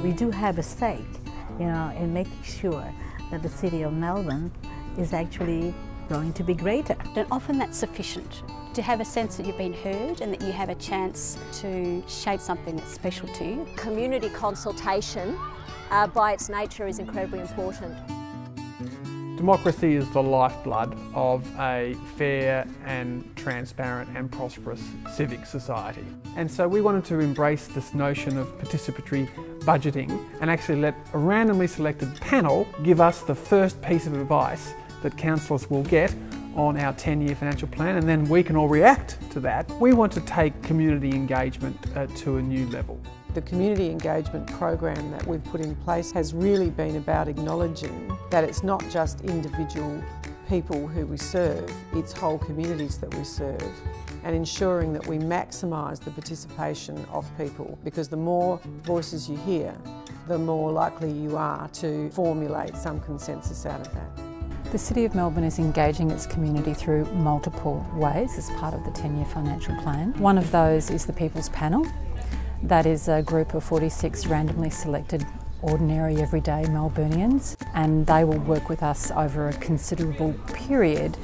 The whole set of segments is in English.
We do have a stake, in making sure that the city of Melbourne is actually going to be greater. And often that's sufficient to have a sense that you've been heard and that you have a chance to shape something that's special to you. Community consultation, by its nature, is incredibly important. Democracy is the lifeblood of a fair and transparent and prosperous civic society. And so we wanted to embrace this notion of participatory budgeting and actually let a randomly selected panel give us the first piece of advice that councillors will get on our 10-year financial plan, and then we can all react to that. We want to take community engagement to a new level. The community engagement program that we've put in place has really been about acknowledging that it's not just individual people who we serve, it's whole communities that we serve, and ensuring that we maximise the participation of people, because the more voices you hear, the more likely you are to formulate some consensus out of that. The City of Melbourne is engaging its community through multiple ways as part of the 10-year financial plan. One of those is the People's Panel. That is a group of 46 randomly selected ordinary everyday Melburnians, and they will work with us over a considerable period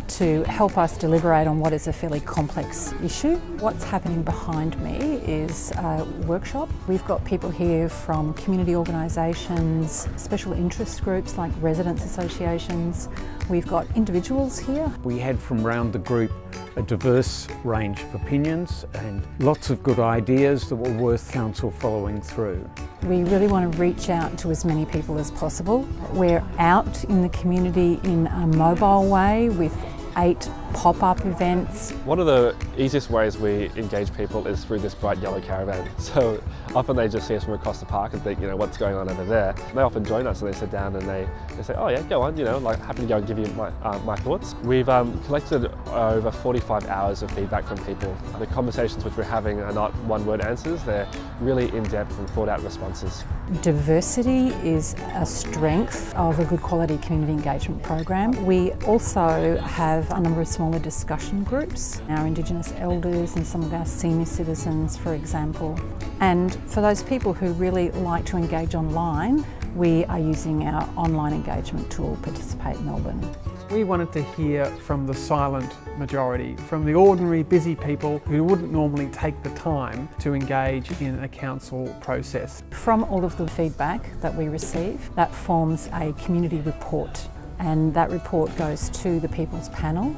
to help us deliberate on what is a fairly complex issue. What's happening behind me is a workshop. We've got people here from community organisations, special interest groups like residents associations. We've got individuals here. We had from around the group a diverse range of opinions and lots of good ideas that were worth council following through. We really want to reach out to as many people as possible. We're out in the community in a mobile way with 8 pop-up events. One of the easiest ways we engage people is through this bright yellow caravan. So often they just see us from across the park and think, what's going on over there? They often join us and they sit down and they say, oh yeah, go on, like happy to go and give you my thoughts. We've collected over 45 hours of feedback from people. The conversations which we're having are not one-word answers, they're really in-depth and thought-out responses. Diversity is a strength of a good quality community engagement program. We also have a number of smaller discussion groups, our Indigenous elders and some of our senior citizens, for example. And for those people who really like to engage online, we are using our online engagement tool, Participate Melbourne. We wanted to hear from the silent majority, from the ordinary busy people who wouldn't normally take the time to engage in a council process. From all of the feedback that we receive, that forms a community report, and that report goes to the People's Panel.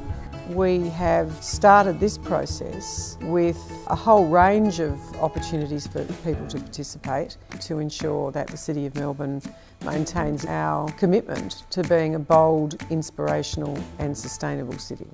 We have started this process with a whole range of opportunities for people to participate to ensure that the City of Melbourne maintains our commitment to being a bold, inspirational and sustainable city.